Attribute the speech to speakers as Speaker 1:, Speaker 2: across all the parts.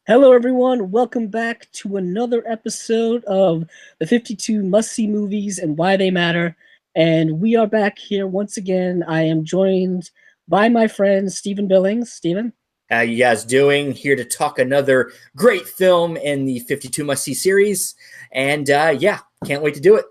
Speaker 1: Hello, everyone. Welcome back to another episode of the 52 Must See Movies and Why They Matter. And we are back here once again. I am joined by my friend Steven Billings. Steven?
Speaker 2: How you guys doing? Here to talk another great film in the 52 Must See series. And yeah, can't wait to do it.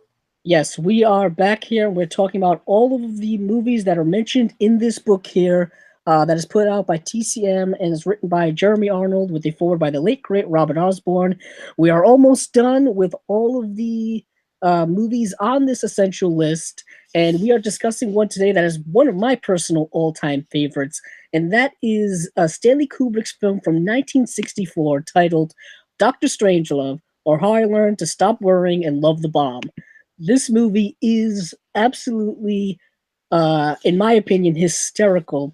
Speaker 1: Yes, we are back here. We're talking about all of the movies that are mentioned in this book here that is put out by TCM and is written by Jeremy Arnold with a foreword by the late, great Robert Osborne. We are almost done with all of the movies on this essential list, and we are discussing one today that is one of my personal all-time favorites, and that is Stanley Kubrick's film from 1964 titled Dr. Strangelove, or How I Learned to Stop Worrying and Love the Bomb. This movie is absolutely, in my opinion, hysterical.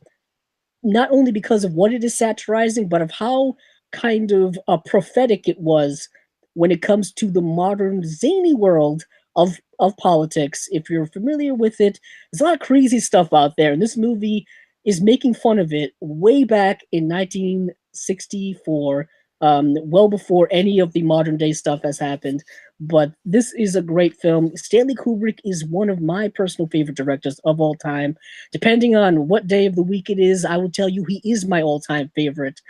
Speaker 1: Not only because of what it is satirizing, but of how kind of prophetic it was when it comes to the modern zany world of politics. If you're familiar with it, there's a lot of crazy stuff out there, and this movie is making fun of it way back in 1964, well before any of the modern day stuff has happened. But this is a great film. Stanley Kubrick is one of my personal favorite directors of all time. Depending on what day of the week it is, I will tell you he is my all-time favorite.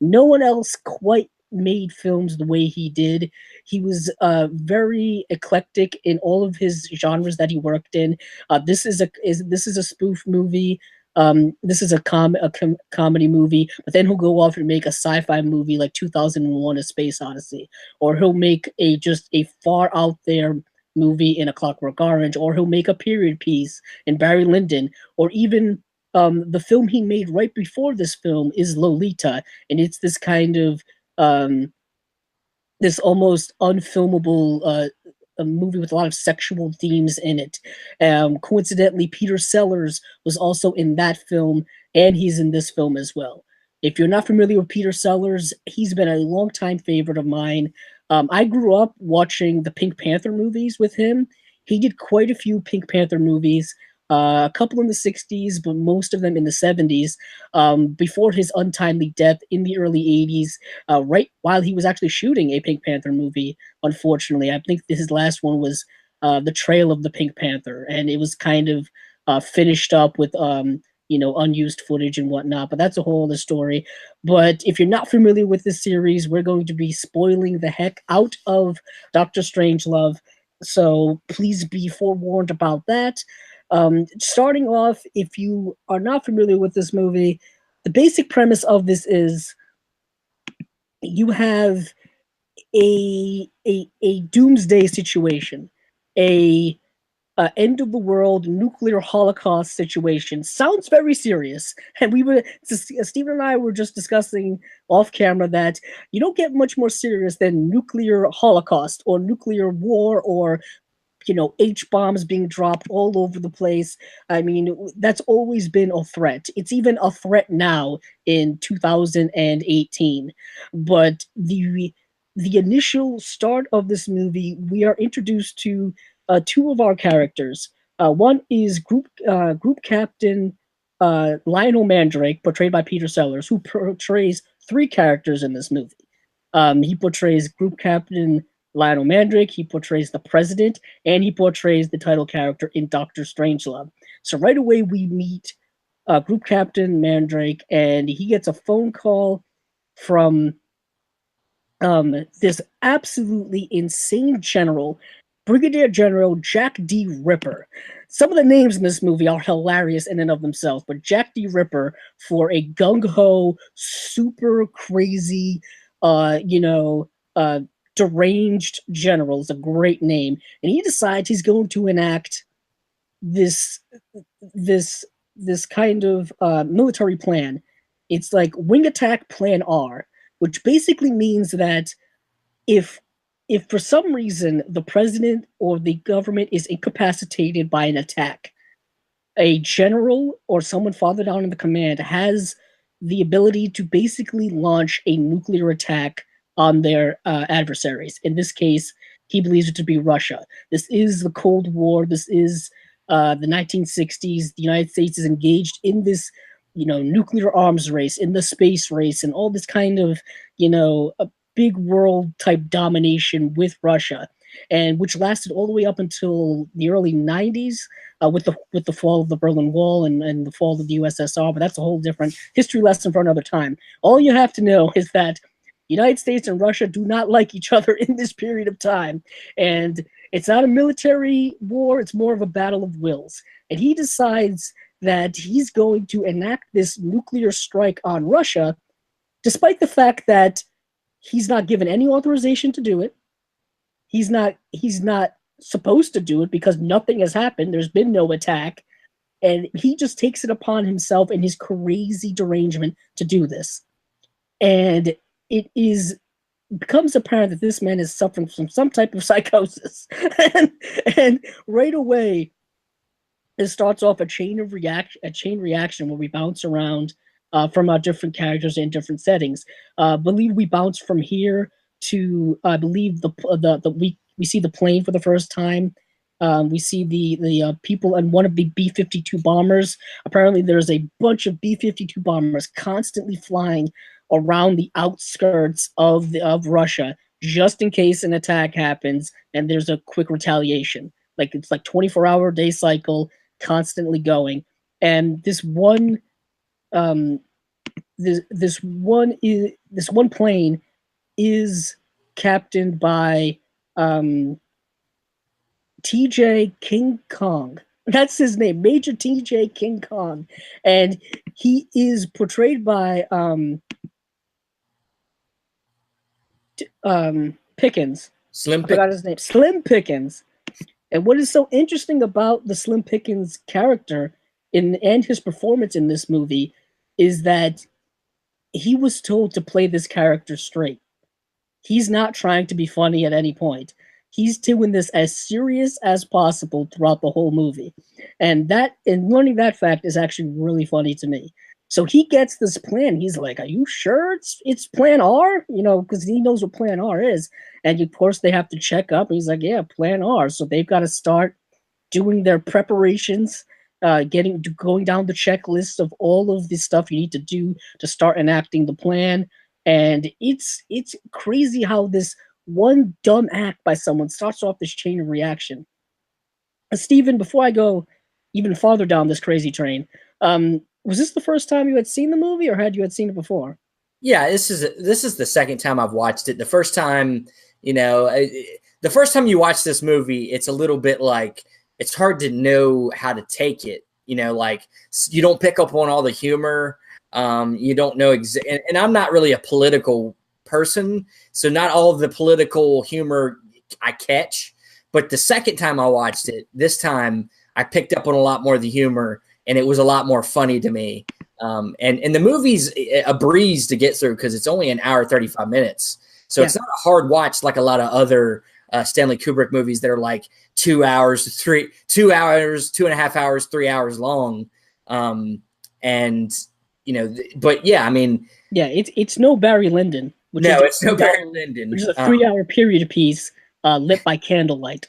Speaker 1: No one else quite made films the way he did. He was very eclectic in all of his genres that he worked in. This is a spoof movie. This is a comedy movie, but then he'll go off and make a sci-fi movie like 2001: A Space Odyssey, or he'll make a far out there movie in A Clockwork Orange, or he'll make a period piece in Barry Lyndon, or even the film he made right before this film is Lolita, and it's this kind of this almost unfilmable a movie with a lot of sexual themes in it. Coincidentally, Peter Sellers was also in that film, and he's in this film as well. If you're not familiar with Peter Sellers, he's been a longtime favorite of mine. I grew up watching the Pink Panther movies with him. He did quite a few Pink Panther movies, a couple in the 60s, but most of them in the 70s, before his untimely death in the early 80s, right while he was actually shooting a Pink Panther movie, unfortunately. I think his last one was The Trail of the Pink Panther, and it was kind of finished up with unused footage and whatnot, but that's a whole other story. But if you're not familiar with this series, we're going to be spoiling the heck out of Doctor Strangelove, so please be forewarned about that. Starting off, if you are not familiar with this movie, the basic premise of this is you have a doomsday situation, a end of the world nuclear holocaust situation. Sounds very serious, and Stephen and I were just discussing off camera that you don't get much more serious than nuclear holocaust or nuclear war or H bombs being dropped all over the place. I mean, that's always been a threat. It's even a threat now in 2018. But the initial start of this movie, we are introduced to two of our characters. One is group captain Lionel Mandrake, portrayed by Peter Sellers, who portrays three characters in this movie. He portrays group captain Lionel Mandrake, he portrays the president, and he portrays the title character in Doctor Strangelove. So right away we meet Group Captain Mandrake, and he gets a phone call from this absolutely insane general, Brigadier General Jack D. Ripper. Some of the names in this movie are hilarious in and of themselves, but Jack D. Ripper, for a gung-ho, super crazy, deranged general, is a great name, and he decides he's going to enact this this this kind of military plan. It's like Wing Attack Plan R, which basically means that if if for some reason the president or the government is incapacitated by an attack, a general or someone farther down in the command has the ability to basically launch a nuclear attack on their adversaries. In this case, he believes it to be Russia. This is the Cold War. This is the 1960s. The United States is engaged in this nuclear arms race, in the space race, and all this kind of, a big world type domination with Russia, and which lasted all the way up until the early 90s, with the fall of the Berlin Wall and the fall of the USSR. But that's a whole different history lesson for another time. All you have to know is that the United States and Russia do not like each other in this period of time, and it's not a military war, it's more of a battle of wills. And he decides that he's going to enact this nuclear strike on Russia, despite the fact that he's not given any authorization to do it. He's not supposed to do it because nothing has happened. There's been no attack. And he just takes it upon himself in his crazy derangement to do this. And it becomes apparent that this man is suffering from some type of psychosis. and right away, it starts off a chain reaction where we bounce around from our different characters in different settings. Believe we bounce from here to, I believe, we see the plane for the first time. We see the people on one of the B-52 bombers. Apparently, there's a bunch of B-52 bombers constantly flying around the outskirts of Russia, just in case an attack happens and there's a quick retaliation. Like, it's like 24-hour day cycle, constantly going. And this one plane is captained by TJ King Kong. That's his name, Major TJ King Kong. And he is portrayed by Pickens.
Speaker 2: Slim
Speaker 1: I forgot his name. Slim Pickens. And what is so interesting about the Slim Pickens character and his performance in this movie is that he was told to play this character straight. He's not trying to be funny at any point. He's doing this as serious as possible throughout the whole movie. And learning that fact is actually really funny to me. So he gets this plan. He's like, "Are you sure it's Plan R?" Because he knows what Plan R is. And of course they have to check up. And he's like, "Yeah, Plan R." So they've got to start doing their preparations, going down the checklist of all of the stuff you need to do to start enacting the plan. And it's crazy how this one dumb act by someone starts off this chain of reaction. Stephen, before I go even farther down this crazy train, was this the first time you had seen the movie, or had you seen it before?
Speaker 2: Yeah, this is the second time I've watched it. The first time, the first time you watch this movie, it's a little bit like it's hard to know how to take it. Like you don't pick up on all the humor. You don't know and I'm not really a political person, so not all of the political humor I catch. But the second time I watched it, this time I picked up on a lot more of the humor, and it was a lot more funny to me. And the movie's a breeze to get through because it's only an hour 35 minutes, so it's not a hard watch like a lot of other Stanley Kubrick movies that are like 2 hours, 2.5 hours, 3 hours long. But yeah, I mean,
Speaker 1: yeah, it's no Barry Lyndon.
Speaker 2: It's no Barry Lyndon,
Speaker 1: which is a 3-hour period piece lit by candlelight.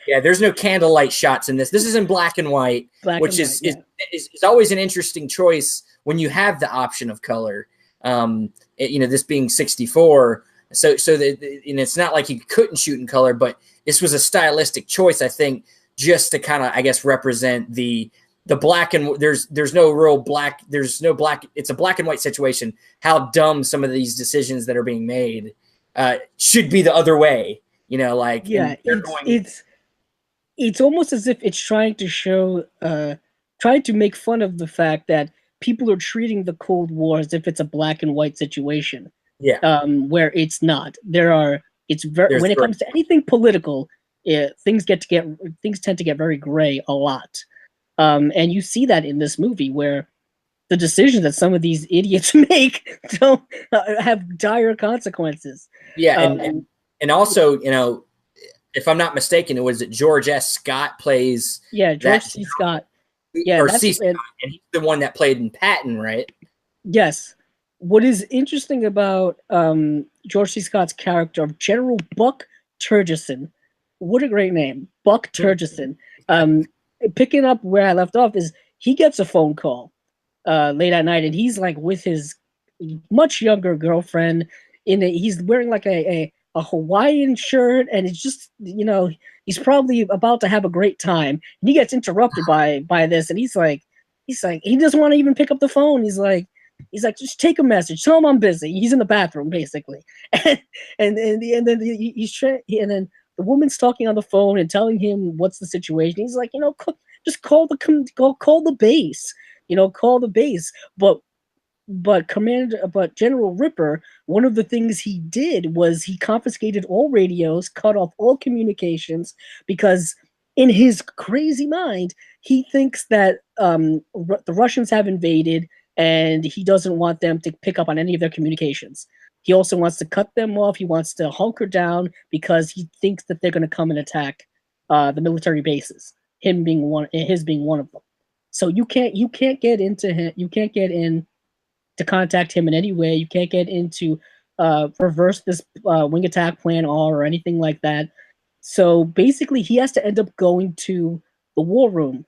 Speaker 2: Yeah, there's no candlelight shots in this. This is in black and white, which is always an interesting choice when you have the option of color. This being 64, so it's not like you couldn't shoot in color, but this was a stylistic choice, I think, just to kind of, I guess, represent the black and there's no real black. There's no black. It's a black and white situation. How dumb some of these decisions that are being made should be the other way.
Speaker 1: It's almost as if it's trying to make fun of the fact that people are treating the Cold War as if it's a black and white situation.
Speaker 2: Yeah.
Speaker 1: Where it's not. When it comes to anything political, things tend to get very gray a lot. And you see that in this movie where the decisions that some of these idiots make don't have dire consequences.
Speaker 2: Yeah, and also, if I'm not mistaken, it was George S. Scott plays.
Speaker 1: Yeah, George C. Scott. Yeah,
Speaker 2: or C. Scott, and he's the one that played in Patton, right?
Speaker 1: Yes. What is interesting about George C. Scott's character of General Buck Turgison, what a great name, Buck Turgison. Picking up where I left off is he gets a phone call late at night, and he's like with his much younger girlfriend. He's wearing like a Hawaiian shirt, and it's just he's probably about to have a great time. And he gets interrupted by this, and he's like he doesn't want to even pick up the phone. He's like just take a message, tell him I'm busy. He's in the bathroom basically, and then and then the woman's talking on the phone and telling him what's the situation. He's like, just call the base, call the base. But General Ripper, one of the things he did was he confiscated all radios, cut off all communications, because in his crazy mind, he thinks that the Russians have invaded, and he doesn't want them to pick up on any of their communications. He also wants to cut them off. He wants to hunker down because he thinks that they're going to come and attack the military bases. His being one of them. So you can't get into him. You can't get in to contact him in any way. You can't get into reverse this wing attack plan or anything like that. So basically, he has to end up going to the war room.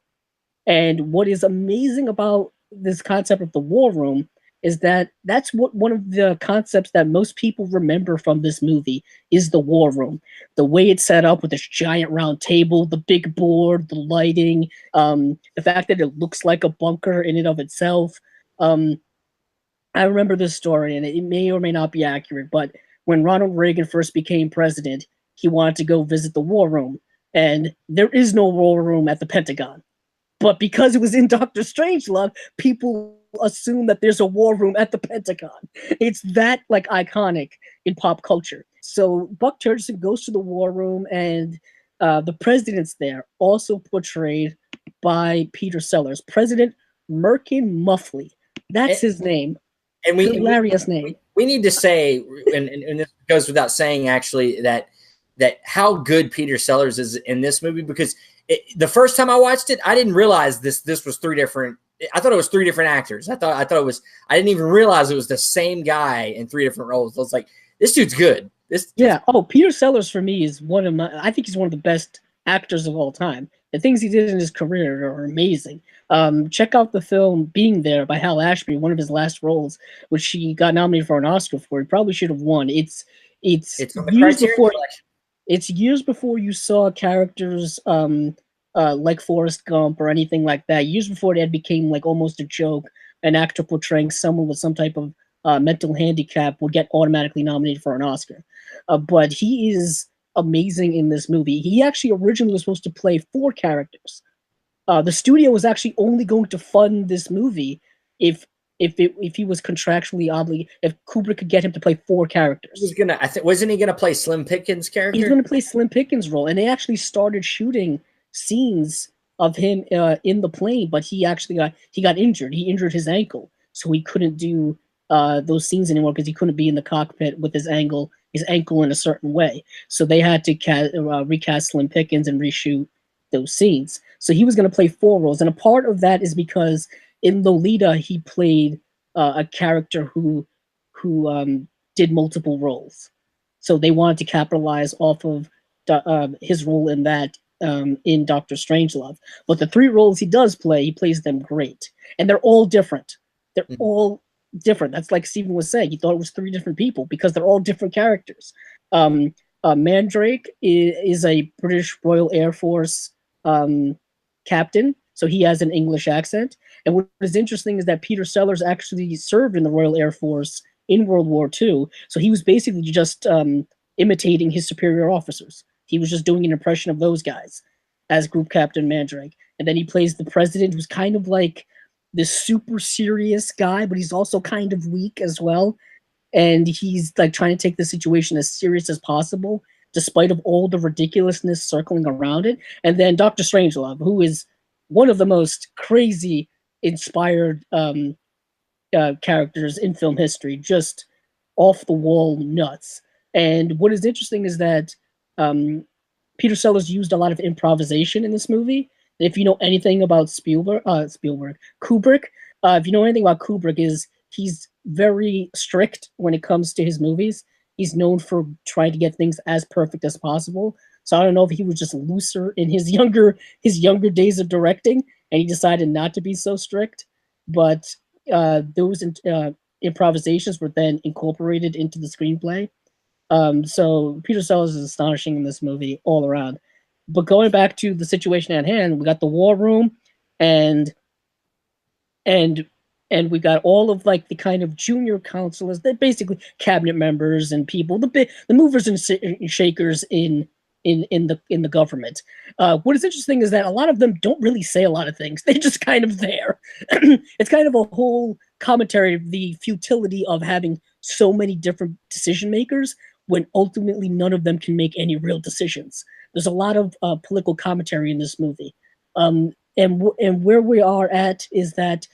Speaker 1: And what is amazing about this concept of the war room is that that's what one of the concepts that most people remember from this movie is the war room. The way it's set up with this giant round table, the big board, the lighting, the fact that it looks like a bunker in and of itself. I remember this story, and it may or may not be accurate, but when Ronald Reagan first became president, he wanted to go visit the war room, and there is no war room at the Pentagon. But because it was in Doctor Strangelove, people assume that there's a war room at the Pentagon. It's that iconic in pop culture. So Buck Turgidson goes to the war room, and the president's there, also portrayed by Peter Sellers. President Merkin Muffley. That's his name.
Speaker 2: And
Speaker 1: hilarious name.
Speaker 2: We need to say, and this goes without saying, actually, that how good Peter Sellers is in this movie, because the first time I watched it, I didn't realize this was three different. I thought it was three different actors. I thought it was. I didn't even realize it was the same guy in three different roles. I was like, this dude's good.
Speaker 1: Peter Sellers for me is I think he's one of the best actors of all time. The things he did in his career are amazing. Check out the film Being There by Hal Ashby, one of his last roles, which he got nominated for an Oscar for. He probably should have won. It's years before you saw characters like Forrest Gump or anything like that. Years before that became almost a joke. An actor portraying someone with some type of mental handicap would get automatically nominated for an Oscar. But he is amazing in this movie. He actually originally was supposed to play 4 characters. The studio was actually only going to fund this movie if he was contractually obligated, if Kubrick could get him to play 4 characters.
Speaker 2: Wasn't he gonna play Slim Pickens' character?
Speaker 1: He's gonna play Slim Pickens' role, and they actually started shooting scenes of him in the plane, but he got injured. He injured his ankle, so he couldn't do those scenes anymore because he couldn't be in the cockpit with his ankle in a certain way. So they had to recast Slim Pickens and reshoot those scenes. So he was going to play 4 roles, and a part of that is because in Lolita he played a character who did multiple roles. So they wanted to capitalize off of his role in that in Doctor Strangelove. But the 3 roles he does play, he plays them great, and they're all different. They're all different. That's like Steven was saying. He thought it was 3 different people because they're all different characters. Mandrake is a British Royal Air Force captain, so he has an English accent. And what is interesting is that Peter Sellers actually served in the Royal Air Force in World War II, so he was basically just imitating his superior officers. He was just doing an impression of those guys as Group Captain Mandrake. And then he plays the president, who's kind of like this super serious guy, but he's also kind of weak as well. And he's trying to take the situation as serious as possible, despite of all the ridiculousness circling around it. And then Dr. Strangelove, who is one of the most crazy inspired characters in film history, just off the wall nuts. And what is interesting is that Peter Sellers used a lot of improvisation in this movie. And if you know anything about Kubrick, if you know anything about Kubrick, is he's very strict when it comes to his movies. He's known for trying to get things as perfect as possible. So I don't know if he was just looser in his younger days of directing, and he decided not to be so strict. But those improvisations were then incorporated into the screenplay. So Peter Sellers is astonishing in this movie all around. But going back to the situation at hand, we got the war room, and and and we got all of like the kind of junior counselors, they're basically cabinet members and people, the movers and shakers in the government. What is interesting is that a lot of them don't really say a lot of things. They're just kind of there. It's kind of a whole commentary of the futility of having so many different decision makers when ultimately none of them can make any real decisions. There's a lot of political commentary in this movie. And where we are at is that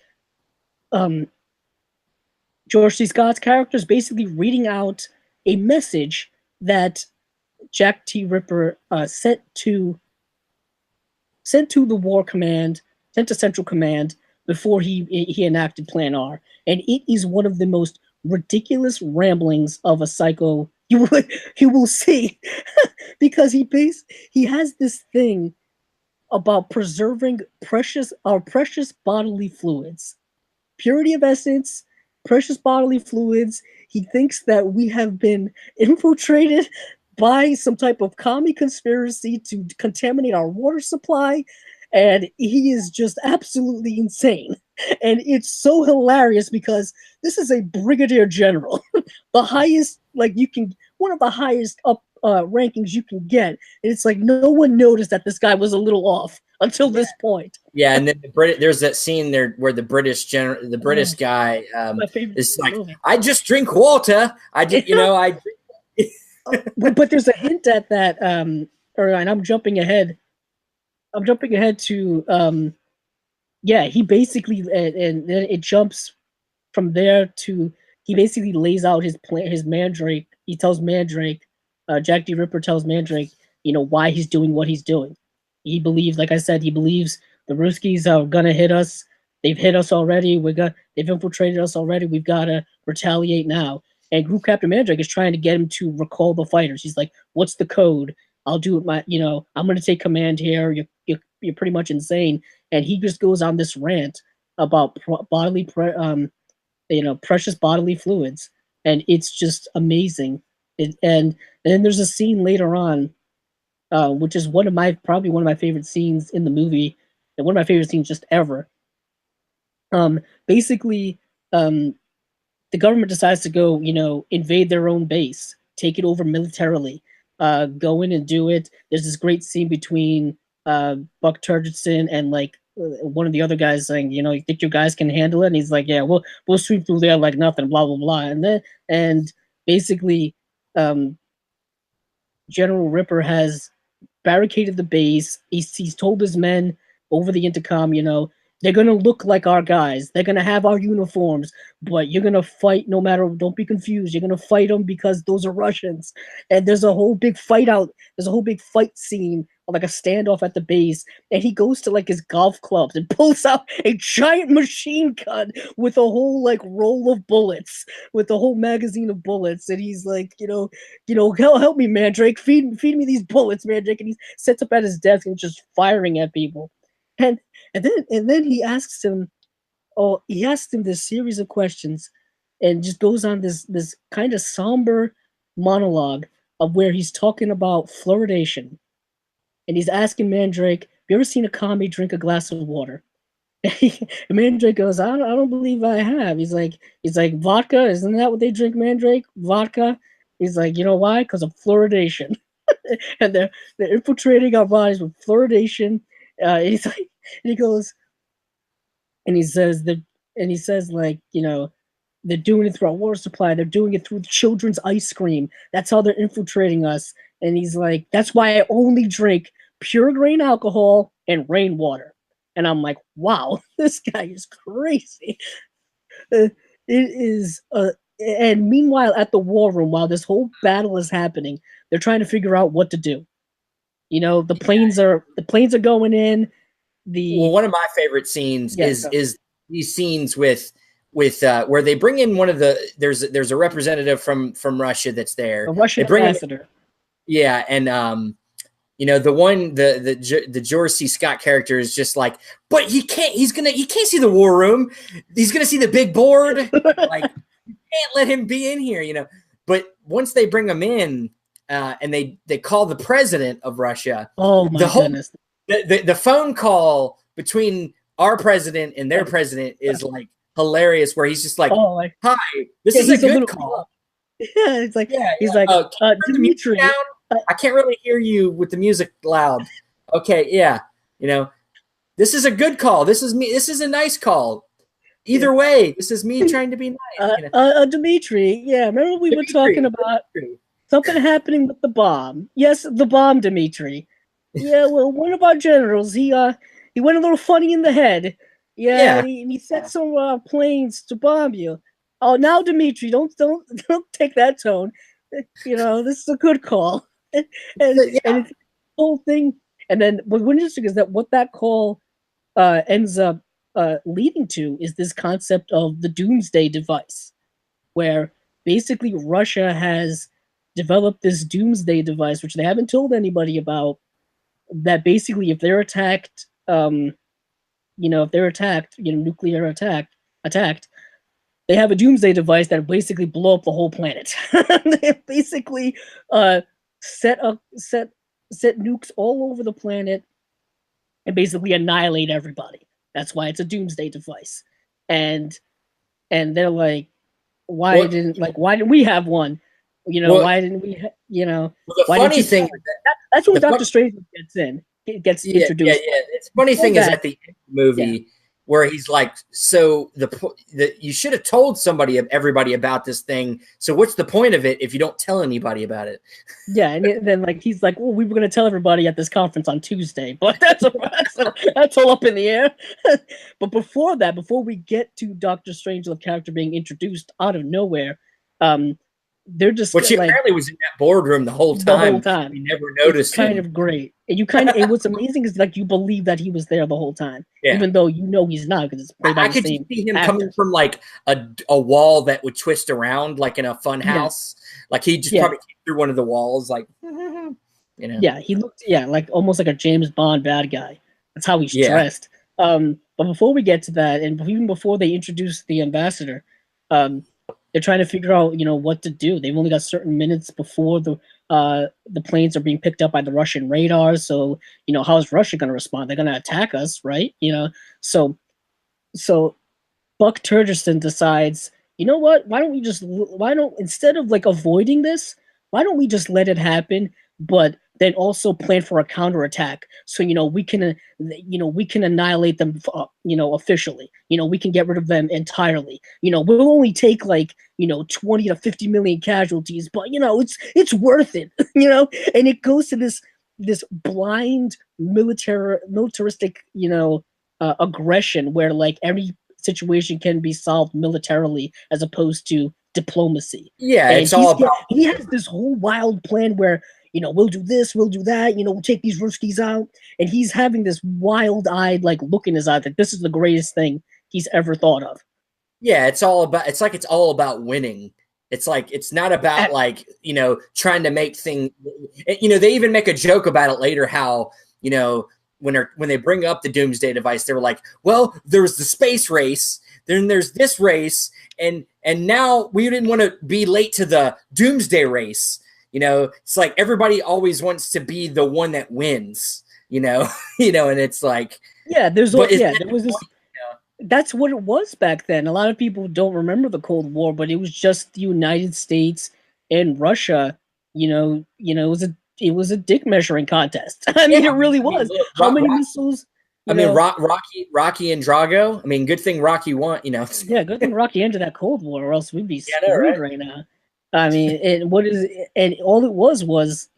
Speaker 1: George C. Scott's character is basically reading out a message that Jack T. Ripper sent to the War Command, sent to Central Command before he enacted Plan R, and it is one of the most ridiculous ramblings of a psycho you will see, because he has this thing about preserving our precious bodily fluids, purity of essence, precious bodily fluids. He thinks that we have been infiltrated by some type of commie conspiracy to contaminate our water supply, and he is just absolutely insane. And it's so hilarious because this is a brigadier general, the highest, like one of the highest up rankings you can get. And it's like no one noticed that this guy was a little off until this point.
Speaker 2: Yeah, and then there's that scene there where the British guy is like, movie. I just drink water. I just, I.
Speaker 1: But there's a hint at that, and I'm jumping ahead. To, he basically, and then it jumps from there to, he basically lays out his plan, his Mandrake. He tells Mandrake, Jack D. Ripper tells Mandrake, why he's doing what he's doing. He believes, like I said, he believes the Ruskies are gonna hit us. They've hit us already. They've infiltrated us already. We've got to retaliate now. And Group Captain Mandrake is trying to get him to recall the fighters. He's like, "What's the code? I'll do it. I'm going to take command here. You're pretty much insane." And he just goes on this rant about precious bodily fluids, and it's just amazing. And then there's a scene later on, which is probably one of my favorite scenes in the movie, and one of my favorite scenes just ever. Basically, the government decides to go, invade their own base, take it over militarily, go in and do it. There's this great scene between Buck Turgidson and one of the other guys saying, you think your guys can handle it? And he's like, yeah, we'll sweep through there like nothing, blah, blah, blah. And basically, General Ripper has barricaded the base. He's told his men over the intercom, they're going to look like our guys. They're going to have our uniforms, but you're going to fight no matter, don't be confused. You're going to fight them because those are Russians. And there's a whole big fight scene, like a standoff at the base. And he goes to his golf clubs and pulls out a giant machine gun with a whole roll of bullets, with a whole magazine of bullets. And he's like, help me, Mandrake, feed me these bullets, Mandrake. And he sits up at his desk and just firing at people. And then he asks him this series of questions, and just goes on this kind of somber monologue of where he's talking about fluoridation. And he's asking Mandrake, have you ever seen a commie drink a glass of water? And Mandrake goes, I don't believe I have. He's like, vodka? Isn't that what they drink, Mandrake? Vodka? He's like, you know why? Because of fluoridation. And they're infiltrating our bodies with fluoridation. He's like, and he goes, and he says, they're doing it through our water supply. They're doing it through children's ice cream. That's how they're infiltrating us. And he's like, that's why I only drink pure grain alcohol and rainwater. And I'm like, wow, this guy is crazy. It is. And meanwhile, at the war room, while this whole battle is happening, they're trying to figure out what to do. The planes are going in.
Speaker 2: One of my favorite scenes is these scenes with where they bring in one of there's a representative from Russia that's there.
Speaker 1: A Russian ambassador.
Speaker 2: And You know, the George C. Scott character is just like, but he can't see the war room. He's gonna see the big board. Like, you can't let him be in here, you know. But once they bring him in, and they call the president of Russia.
Speaker 1: Oh my goodness.
Speaker 2: The phone call between our president and their president is like hilarious, where he's just like, hi, this is a good call.
Speaker 1: Yeah, it's like, he's like, Dimitri,
Speaker 2: I can't really hear you with the music loud. Okay, yeah, you know, this is a good call. This is me. This is a nice call. Either way, this is me trying to be nice. You
Speaker 1: know? Dimitri, yeah, remember we were talking about something happening with the bomb. Yes, the bomb, Dimitri. Yeah, well, one of our generals, he went a little funny in the head. Yeah. And he set some planes to bomb you. Oh, now Dimitri, don't take that tone. You know, this is a good call. And it's the whole thing. And then what's interesting is that what that call ends up leading to is this concept of the doomsday device, where basically Russia has developed this doomsday device, which they haven't told anybody about, that basically if they're attacked, nuclear attacked, they have a doomsday device that basically blow up the whole planet. They basically set nukes all over the planet and basically annihilate everybody. That's why it's a doomsday device. And they're like, why didn't we have one? You know, why didn't we? The
Speaker 2: funny thing
Speaker 1: that's when Dr. Strange gets in. It gets introduced.
Speaker 2: Yeah. It's funny thing is at the end of the movie where he's like, so you should have told everybody about this thing. So what's the point of it if you don't tell anybody about it?
Speaker 1: Yeah, and then like he's like, well, we were going to tell everybody at this conference on Tuesday, but that's all up in the air. But before we get to Dr. Strangelove character being introduced out of nowhere, they're just
Speaker 2: he apparently was in that boardroom the whole time. We never noticed.
Speaker 1: It's kind of great, and and what's amazing is like you believe that he was there the whole time, even though you know he's not, because it's played by the same. I could see him coming from like a wall that would twist around, like in a fun house. Like he just probably came through one of the walls, like you know. Yeah, he looked like almost like a James Bond bad guy. That's how he's dressed. But before we get to that, and even before they introduce the ambassador, they're trying to figure out, what to do. They've only got certain minutes before the planes are being picked up by the Russian radars. So, how is Russia going to respond? They're going to attack us, right? So Buck Turgerson decides, you know what? Why don't instead of like avoiding this, why don't we just let it happen? But then also plan for a counterattack. So, we can annihilate them, officially. We can get rid of them entirely. We'll only take 20 to 50 million casualties, but it's worth it. And it goes to this blind militaristic, aggression where like every situation can be solved militarily as opposed to diplomacy.
Speaker 2: Yeah, and it's all about.
Speaker 1: He has this whole wild plan where. We'll do this, we'll do that, we'll take these Ruskies out. And he's having this wild-eyed, look in his eye that this is the greatest thing he's ever thought of.
Speaker 2: Yeah, it's all about winning. It's like, it's not about trying to make things, they even make a joke about it later, how, when they bring up the doomsday device, they were like, well, there was the space race, then there's this race, and now we didn't want to be late to the doomsday race. It's like everybody always wants to be the one that wins, and it's like, there
Speaker 1: was this. That's what it was back then. A lot of people don't remember the Cold War, but it was just the United States and Russia. It was a dick measuring contest. I mean, it really was.
Speaker 2: Look,
Speaker 1: how many missiles?
Speaker 2: Rocky and Drago. I mean, good thing Rocky won.
Speaker 1: Yeah, good thing Rocky ended that Cold War, or else we'd be screwed right now. I mean, and all it was,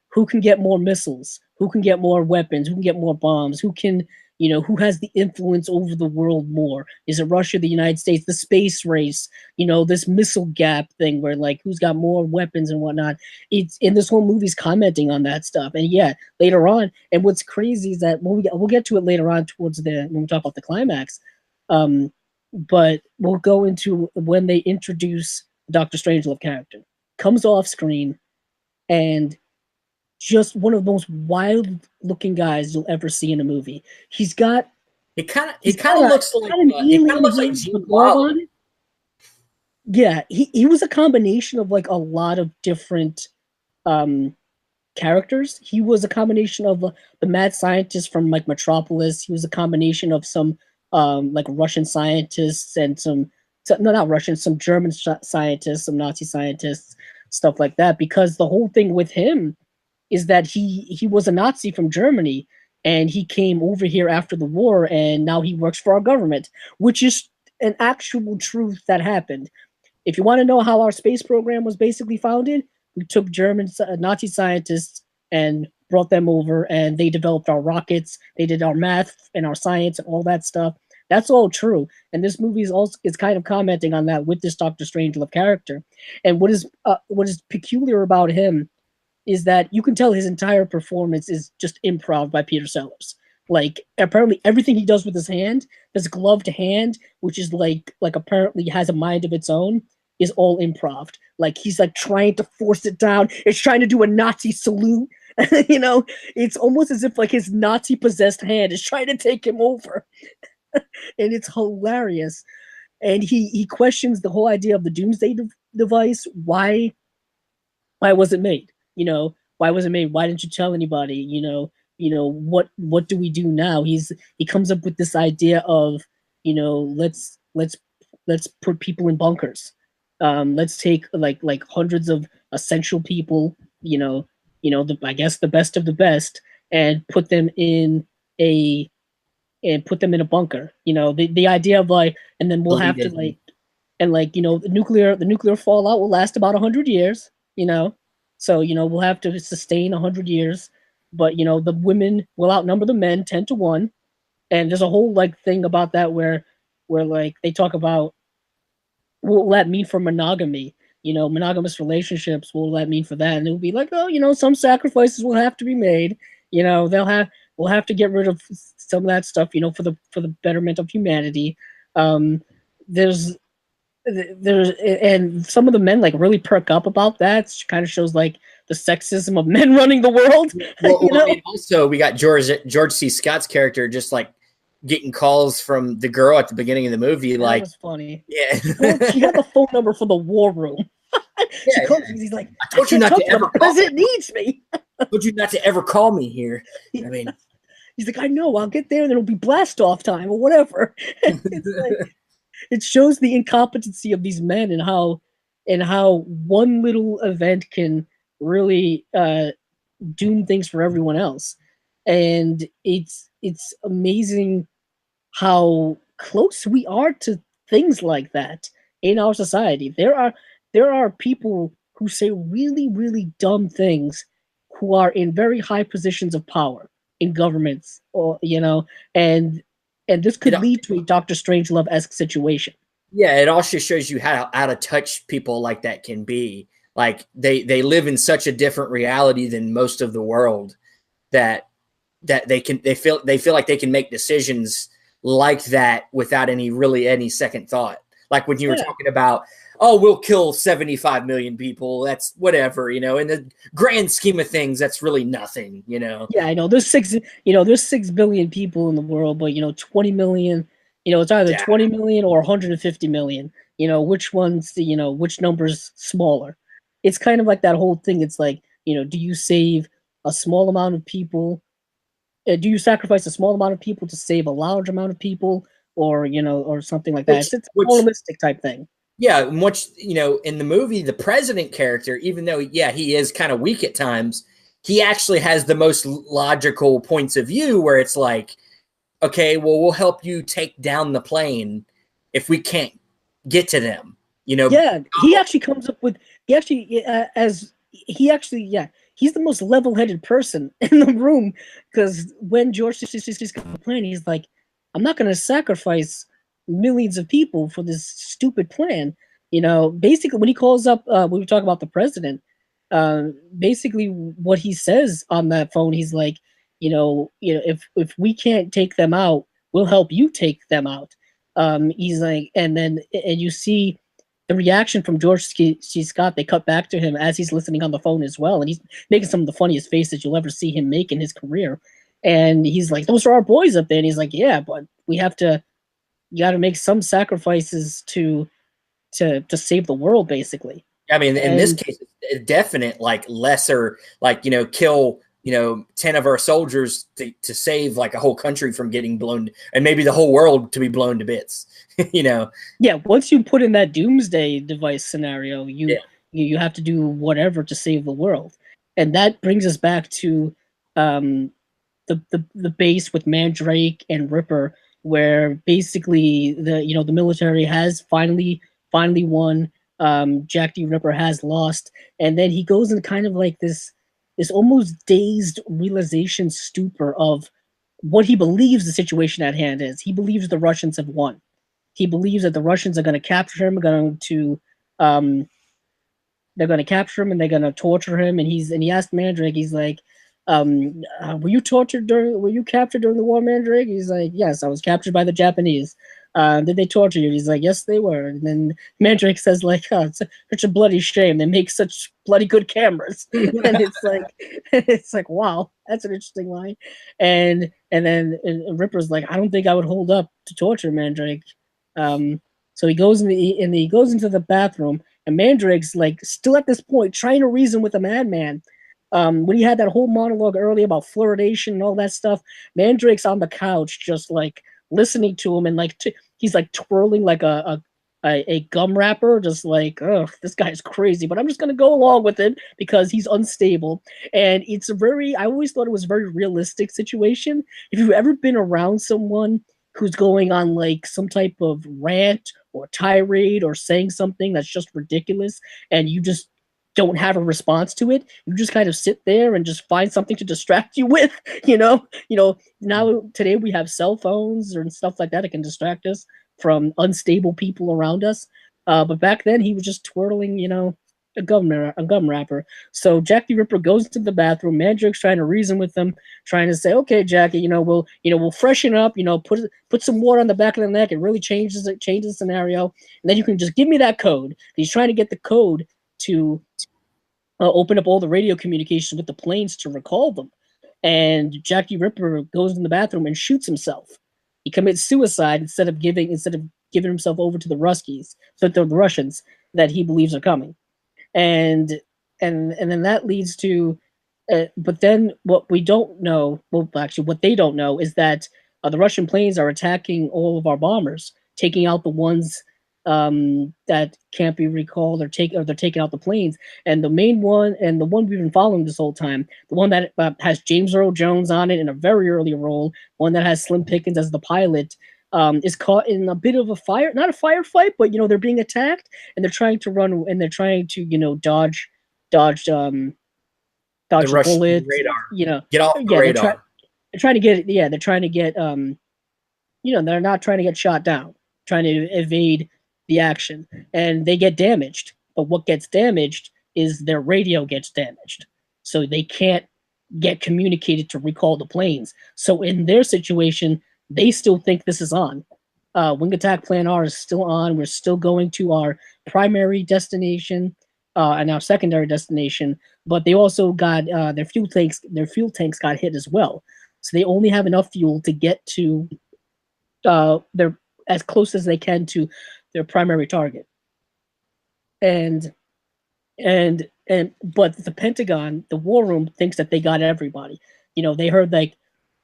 Speaker 1: who can get more missiles, who can get more weapons, who can get more bombs, who can, who has the influence over the world more? Is it Russia, the United States, the space race, this missile gap thing where who's got more weapons and whatnot? It's in this whole movie's commenting on that stuff. And later on, and what's crazy is that we'll get to it later on when we talk about the climax. But we'll go into when they introduce Dr. Strangelove character comes off screen, and just one of the most wild looking guys you'll ever see in a movie. He's got
Speaker 2: He kind of looks like
Speaker 1: an alien
Speaker 2: Gene
Speaker 1: with orb
Speaker 2: Wilder.
Speaker 1: on it. Yeah, he was a combination of like a lot of different um characters. He was a combination of the mad scientist from like Metropolis. He was a combination of some like Russian scientists and no, not Russian, some German scientists, some Nazi scientists, stuff like that. Because the whole thing with him is that he was a Nazi from Germany and he came over here after the war and now he works for our government, which is an actual truth that happened. If you want to know how our space program was basically founded, we took German Nazi scientists and brought them over, and they developed our rockets. They did our math and our science and all that stuff. That's all true, and this movie is kind of commenting on that with this Doctor Strangelove character. And what is peculiar about him is that you can tell his entire performance is just improv by Peter Sellers. Like apparently everything he does with his hand, his gloved hand, which is like apparently has a mind of its own, is all improv. Like he's like trying to force it down. It's trying to do a Nazi salute. You know, it's almost as if like his Nazi possessed hand is trying to take him over. And it's hilarious. And he questions the whole idea of the doomsday device. Why was it made? You know, why was it made? Why didn't you tell anybody? What do we do now? He comes up with this idea of, let's put people in bunkers. Let's take like hundreds of essential people, I guess the best of the best, and a put them in a bunker. The idea of like, and then we'll have to like, and like the nuclear fallout will last about 100 years. So we'll have to sustain 100 years, but the women will outnumber the men 10-1, and there's a whole like thing about that where like they talk about what will that mean for monogamy. Monogamous relationships, what will that mean for that? And it will be like, oh, some sacrifices will have to be made. We'll have to get rid of some of that stuff, for the betterment of humanity. Um, there's and some of the men like really perk up about that. It kind of shows like the sexism of men running the world.
Speaker 2: Well, I mean, also we got George C. Scott's character just like getting calls from the girl at the beginning of the movie.
Speaker 1: That
Speaker 2: like,
Speaker 1: was funny.
Speaker 2: yeah,
Speaker 1: She got the phone number for the war room. She calls me. He's like, I told you not to ever call me. It needs me.
Speaker 2: I told you not to ever call me here. I mean,
Speaker 1: he's like, I know. I'll get there, and it'll be blast off time or whatever. It shows the incompetency of these men and how one little event can really doom things for everyone else. And it's amazing how close we are to things like that in our society. There are people who say really, really dumb things who are in very high positions of power in governments, or and this could lead to a Doctor Strangelove-esque situation.
Speaker 2: Yeah, it also shows you how out of touch people like that can be. Like they live in such a different reality than most of the world that they feel like they can make decisions like that without any second thought. Like when you were talking about, oh, we'll kill 75 million people. That's whatever, in the grand scheme of things, that's really nothing,
Speaker 1: Yeah, I know. There's 6 billion people in the world, but 20 million, it's either 20 million or 150 million. Which one's which number's smaller? It's kind of like that whole thing. It's like, do you save a small amount of people? Do you sacrifice a small amount of people to save a large amount of people, or or something like that? It's a moralistic type thing.
Speaker 2: Yeah, much in the movie, the president character, even though he is kind of weak at times, he actually has the most logical points of view where it's like, okay, well, we'll help you take down the plane if we can't get to them.
Speaker 1: Yeah, he actually comes up with he's the most level-headed person in the room, because when George sees complaining, he's like, I'm not going to sacrifice millions of people for this stupid plan. Basically when he calls up, when we talk about the president, basically what he says on that phone, he's like, if we can't take them out, we'll help you take them out. He's like, and you see the reaction from George C. Scott, they cut back to him as he's listening on the phone as well, and he's making some of the funniest faces you'll ever see him make in his career. And he's like, "Those are our boys up there." And he's like, "Yeah, but we have to. You got to make some sacrifices to save the world, basically."
Speaker 2: I mean, in this
Speaker 1: And
Speaker 2: case, it's a definite like lesser, like, kill 10 of our soldiers to save like a whole country from getting blown, and maybe the whole world to be blown to bits.
Speaker 1: yeah, once you put in that doomsday device scenario,
Speaker 2: Yeah.
Speaker 1: you have to do whatever to save the world. And that brings us back to um the base with Mandrake and Ripper, where basically the military has finally won. Jack D. Ripper has lost, and then he goes in kind of like this almost dazed realization stupor of what he believes the situation at hand is. He believes the Russians have won. He believes that the Russians are going to capture him, um, they're going to capture him and they're going to torture him. And he asked Mandrake, he's like, were you captured during the war, Mandrake? He's like, yes, I was captured by the Japanese. Did they torture you? He's like, yes, they were. And then Mandrake says, like, oh, it's such a bloody shame. They make such bloody good cameras. And it's like, wow, that's an interesting line. And Ripper's like, I don't think I would hold up to torture, Mandrake. So he goes he goes into the bathroom, and Mandrake's like still at this point trying to reason with the madman. When he had that whole monologue earlier about fluoridation and all that stuff, Mandrake's on the couch just like listening to him, and like he's like twirling like a gum wrapper, just like, oh, this guy's crazy, but I'm just gonna go along with it because he's unstable. And I always thought it was a very realistic situation. If you've ever been around someone who's going on like some type of rant or tirade or saying something that's just ridiculous, and you just don't have a response to it, you just kind of sit there and just find something to distract you with. Now today we have cell phones and stuff like that can distract us from unstable people around us. But back then he was just twirling, a gum wrapper. So Jack the Ripper goes to the bathroom. Mandrake's trying to reason with him, trying to say, "Okay, Jackie, we'll freshen up. Put some water on the back of the neck. It really changes the scenario, and then you can just give me that code." He's trying to get the code to open up all the radio communication with the planes to recall them. And Jack the Ripper goes in the bathroom and shoots himself. He commits suicide instead of giving himself over to the Ruskies, so the Russians that he believes are coming. And then that leads to but then what we don't know, well, actually what they don't know, is that the Russian planes are attacking all of our bombers, taking out the ones that can't be recalled, or they're taking out the planes. And the main one, and the one we've been following this whole time, the one that has James Earl Jones on it in a very early role, one that has Slim Pickens as the pilot, is caught in a bit of a not a firefight, but they're being attacked, and they're trying to run, and they're trying to dodge
Speaker 2: The
Speaker 1: dodge
Speaker 2: Russian
Speaker 1: bullets.
Speaker 2: radar. Get off the
Speaker 1: Yeah,
Speaker 2: radar.
Speaker 1: they're trying to get they're trying to get they're not trying to get shot down, trying to evade the action, and they get damaged. But what gets damaged is their radio gets damaged, so they can't get communicated to recall the planes. So in their situation, they still think this is on. Wing Attack Plan R is still on. We're still going to our primary destination and our secondary destination, but they also got their fuel tanks. Their fuel tanks got hit as well, so they only have enough fuel to get to their as close as they can to their primary target. And but the Pentagon, the War Room, thinks that they got everybody. They heard like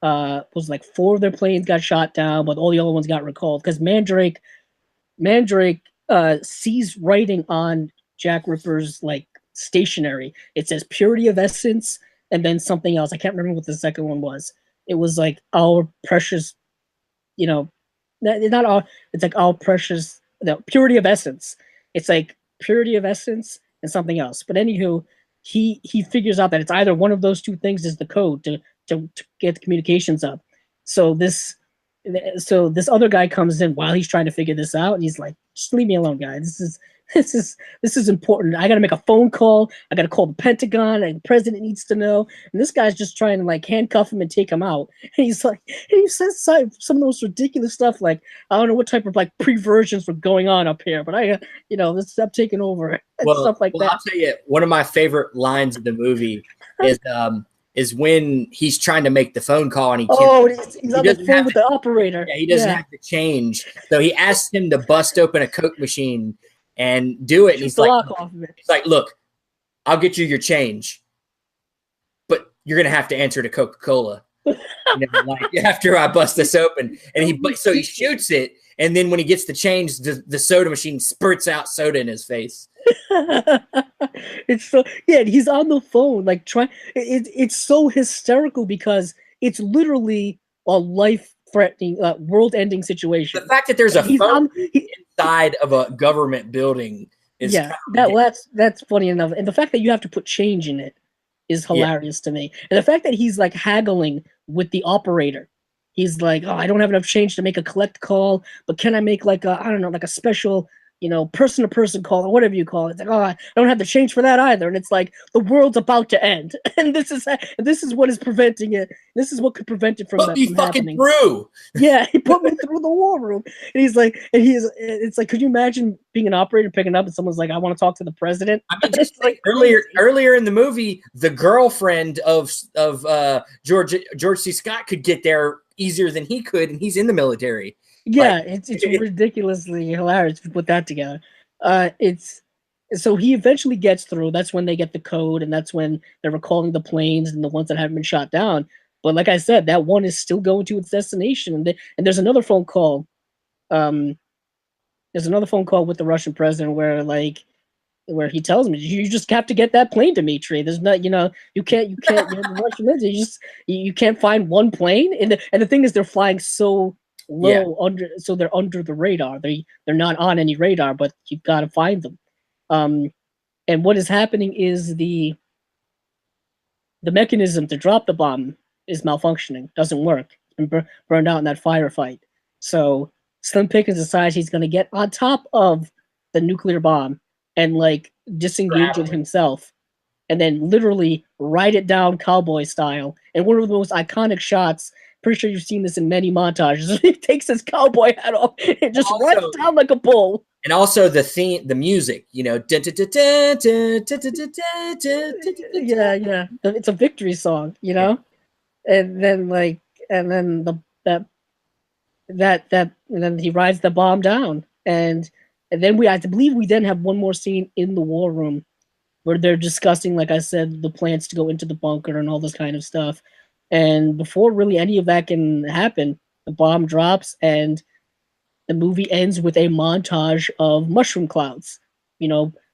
Speaker 1: was like 4 of their planes got shot down, but all the other ones got recalled because Mandrake sees writing on Jack Ripper's like stationery. It says "Purity of Essence" and then something else. I can't remember what the second one was. It was like our precious, not all. It's like all precious. No, Purity of Essence. It's like Purity of Essence and something else. But anywho, he figures out that it's either one of those two things is the code to get the communications up. So this other guy comes in while he's trying to figure this out, and he's like, "Just leave me alone, guy. this is important. I got to make a phone call. I got to call the Pentagon, and the president needs to know. And this guy's just trying to like handcuff him and take him out. And he's like, and he says some of the most ridiculous stuff. Like, I don't know what type of like perversions were going on up here, but I'm taking over and stuff like that.
Speaker 2: I'll tell you, one of my favorite lines of the movie is when he's trying to make the phone call and he's
Speaker 1: on the phone with the operator.
Speaker 2: Yeah, he doesn't have to change, so he asks him to bust open a Coke machine and do it. And he's like, "Look, I'll get you your change, but you're gonna have to answer to Coca-Cola." Like after I bust this open, and he shoots it, and then when he gets the change, the soda machine spurts out soda in his face.
Speaker 1: It's so he's on the phone like it's so hysterical because it's literally a life-threatening, world-ending situation.
Speaker 2: The fact that there's a phone inside of a government building is
Speaker 1: that's funny enough, and the fact that you have to put change in it is hilarious to me, and the fact that he's like haggling with the operator. He's like, "Oh, I don't have enough change to make a collect call, but can I make like a special, person-to-person call or whatever you call it?" It's like, "Oh, I don't have the change for that either." And it's like the world's about to end, and this is what is preventing it. This is what could prevent it from happening.
Speaker 2: Through.
Speaker 1: Yeah, he put me through the war room, and he's like, it's like, could you imagine being an operator picking up and someone's like, "I want to talk to the president"?
Speaker 2: I mean, just like earlier in the movie, the girlfriend of George C. Scott could get there easier than he could, and he's in the military.
Speaker 1: Yeah, it's ridiculously hilarious to put that together. So he eventually gets through. That's when they get the code, and that's when they're recalling the planes and the ones that haven't been shot down. But like I said, that one is still going to its destination, and there's another phone call. There's another phone call with the Russian president where he tells me, "You just have to get that plane, Dmitry. There's not, you can't, you're the Russian military. You can't find one plane." And the thing is, they're flying so low so they're under the radar. They're not on any radar, but you've got to find them. And what is happening is the mechanism to drop the bomb is malfunctioning, doesn't work. It's been burned out in that firefight. So Slim Pickens decides he's going to get on top of the nuclear bomb and like disengage it himself, and then literally write it down cowboy style. And one of the most iconic shots, pretty sure you've seen this in many montages, he takes his cowboy hat off and just writes it down like a bull.
Speaker 2: And also the music, yeah.
Speaker 1: It's a victory song, and then and then he rides the bomb down, and then I believe we then have one more scene in the war room where they're discussing, like I said, the plans to go into the bunker and all this kind of stuff. And before really any of that can happen, the bomb drops and the movie ends with a montage of mushroom clouds,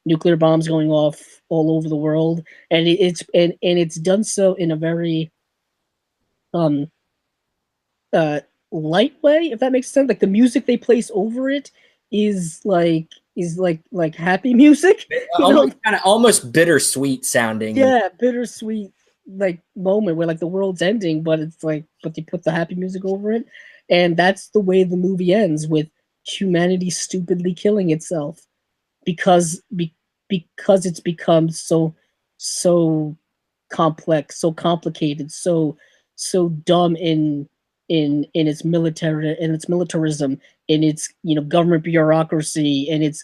Speaker 1: nuclear bombs going off all over the world. And it's done so in a very light way, if that makes sense. Like the music they place over it is like happy music,
Speaker 2: almost bittersweet sounding.
Speaker 1: Yeah, bittersweet like moment where like the world's ending, but it's like, but they put the happy music over it, and that's the way the movie ends, with humanity stupidly killing itself because it's become so complex, so complicated, so dumb in its militarism, in its government bureaucracy, and its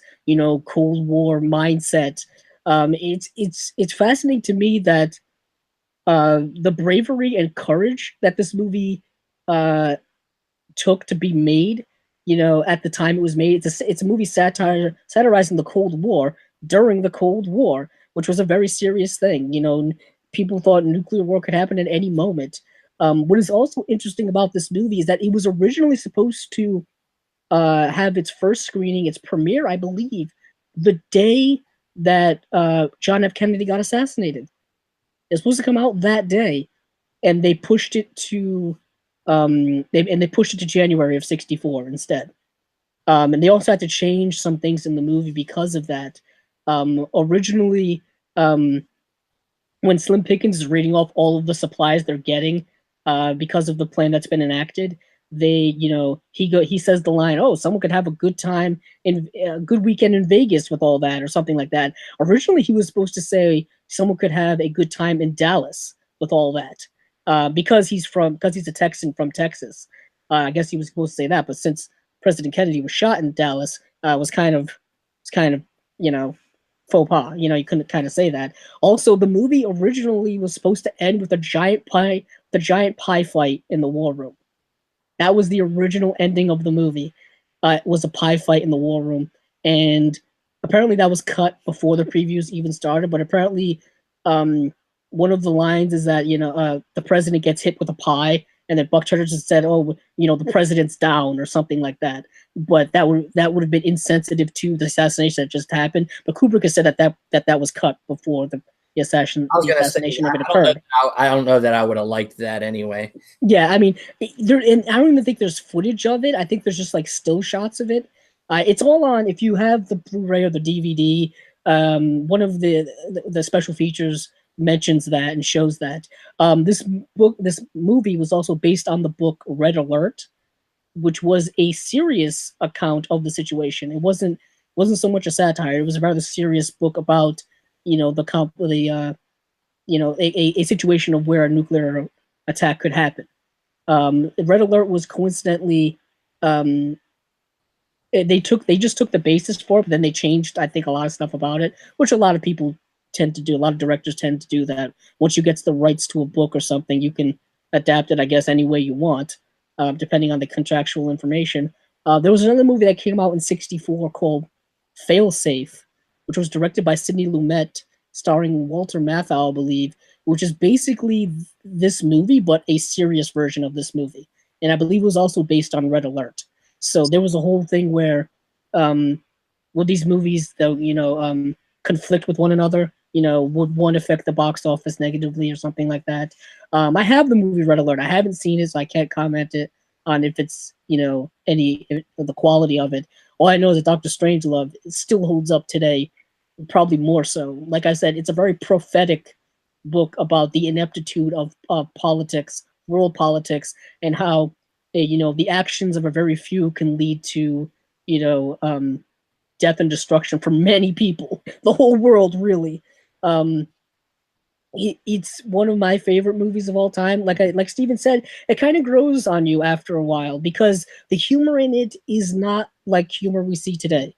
Speaker 1: Cold War mindset. It's fascinating to me that the bravery and courage that this movie took to be made, at the time it was made. It's a movie satirizing the Cold War during the Cold War, which was a very serious thing. People thought nuclear war could happen at any moment. What is also interesting about this movie is that it was originally supposed to have its first screening, its premiere, I believe, the day that John F. Kennedy got assassinated. It's supposed to come out that day, and they pushed it to they pushed it to January of '64 instead. And they also had to change some things in the movie because of that. Originally, when Slim Pickens is reading off all of the supplies they're getting because of the plan that's been enacted, he says the line, "Oh, someone could have a good time in a good weekend in Vegas with all that," or something like that. Originally, he was supposed to say someone could have a good time in Dallas with all that, because he's a Texan from Texas. I guess he was supposed to say that, but since President Kennedy was shot in Dallas, was kind of you know faux pas. You couldn't kind of say that. Also, the movie originally was supposed to end with the giant pie fight in the war room. That was the original ending of the movie. It was a pie fight in the war room, and apparently that was cut before the previews even started. But apparently, um, one of the lines is that the president gets hit with a pie, and then Buck Church just said, "Oh, the president's down" or something like that. But that would have been insensitive to the assassination that just happened. But Kubrick has said that was cut before the
Speaker 2: I was
Speaker 1: the
Speaker 2: gonna say,
Speaker 1: assassination even occurred.
Speaker 2: I don't know that I would have liked that anyway.
Speaker 1: Yeah, I mean, and I don't even think there's footage of it. I think there's just like still shots of it. It's all on. If you have the Blu-ray or the DVD, one of the special features mentions that and shows that. This movie was also based on the book Red Alert, which was a serious account of the situation. It wasn't so much a satire. It was a rather serious book about a situation of where a nuclear attack could happen. Red Alert was coincidentally, um, they just took the basis for it, but then they changed, I think, a lot of stuff about it, which a lot of people tend to do. A lot of directors tend to do that. Once you get the rights to a book or something, you can adapt it, I guess, any way you want, depending on the contractual information. There was another movie that came out in '64 called Failsafe, which was directed by Sidney Lumet, starring Walter Matthau, I believe, which is basically this movie, but a serious version of this movie. And I believe it was also based on Red Alert. So there was a whole thing where, these movies, though, conflict with one another. Would one affect the box office negatively or something like that? I have the movie Red Alert. I haven't seen it, so I can't comment it on if it's any the quality of it. All I know is that Doctor Strangelove still holds up today, probably more so. Like I said, it's a very prophetic book about the ineptitude of politics, world politics, and how the actions of a very few can lead to you know um, death and destruction for many people, the whole world, really. Um, it's one of my favorite movies of all time. Like Steven said, it kind of grows on you after a while because the humor in it is not like humor we see today.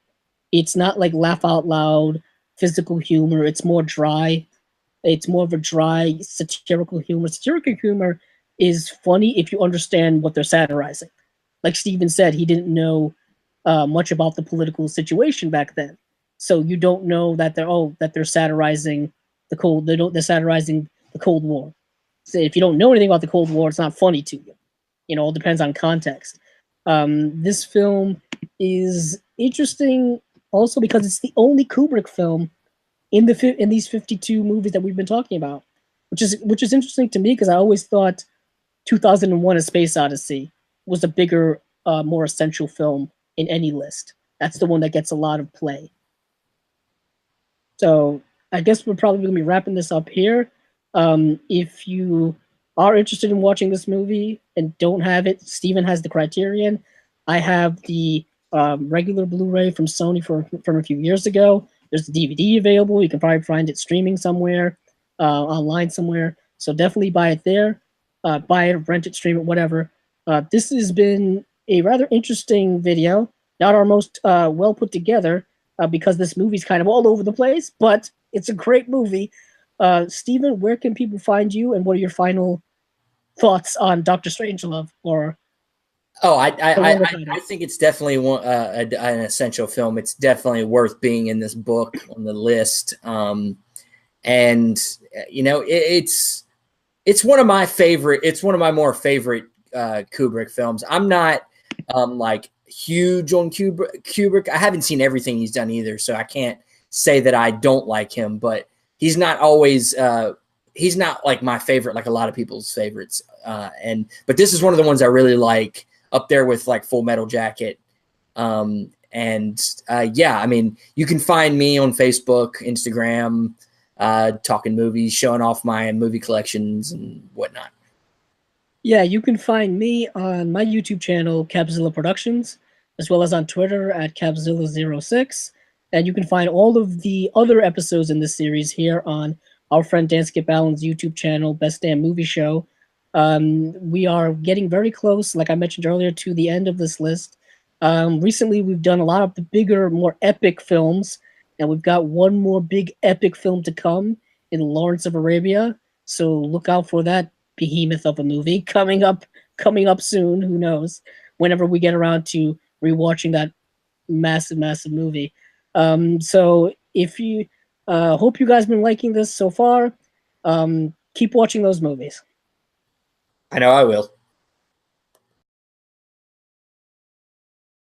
Speaker 1: It's not like laugh out loud physical humor. It's more dry. It's more of a dry satirical humor. Satirical humor is funny if you understand what they're satirizing. Like Steven said, he didn't know much about the political situation back then, so you don't know that they're satirizing they're satirizing the Cold War. So if you don't know anything about the Cold War, it's not funny to you. It depends on context. This film is interesting also because it's the only Kubrick film in these 52 movies that we've been talking about, which is interesting to me because I always thought 2001: A Space Odyssey was a bigger, more essential film in any list. That's the one that gets a lot of play. So I guess we're probably going to be wrapping this up here. If you are interested in watching this movie and don't have it, Steven has the Criterion. I have the regular Blu-ray from Sony from a few years ago. There's the DVD available. You can probably find it streaming somewhere, online somewhere. So definitely buy it there. Buy it, rent it, stream it, whatever. This has been a rather interesting video. Not our most well put together, because this movie's kind of all over the place, but it's a great movie. Steven, where can people find you, and what are your final thoughts on Doctor Strangelove?
Speaker 2: I think it's definitely an essential film. It's definitely worth being in this book on the list. And it's one of my favorite. It's one of my more favorite Kubrick films. I'm not like huge on Kubrick. I haven't seen everything he's done either, so I can't say that I don't like him. But he's not always. He's not like my favorite, like a lot of people's favorites. But this is one of the ones I really like, up there with like Full Metal Jacket. Yeah, I mean, you can find me on Facebook, Instagram, talking movies, showing off my movie collections and whatnot.
Speaker 1: Yeah, you can find me on my YouTube channel, Cabzilla Productions, as well as on Twitter at Cabzilla06. And you can find all of the other episodes in this series here on our friend Dan Skip Allen's YouTube channel, Best Damn Movie Show. We are getting very close, like I mentioned earlier, to the end of this list. Recently, we've done a lot of the bigger, more epic films, and we've got one more big epic film to come in Lawrence of Arabia. So look out for that behemoth of a movie coming up soon. Who knows? Whenever we get around to rewatching that massive movie. So if you hope you guys been liking this so far. Keep watching those movies.
Speaker 2: I know I will.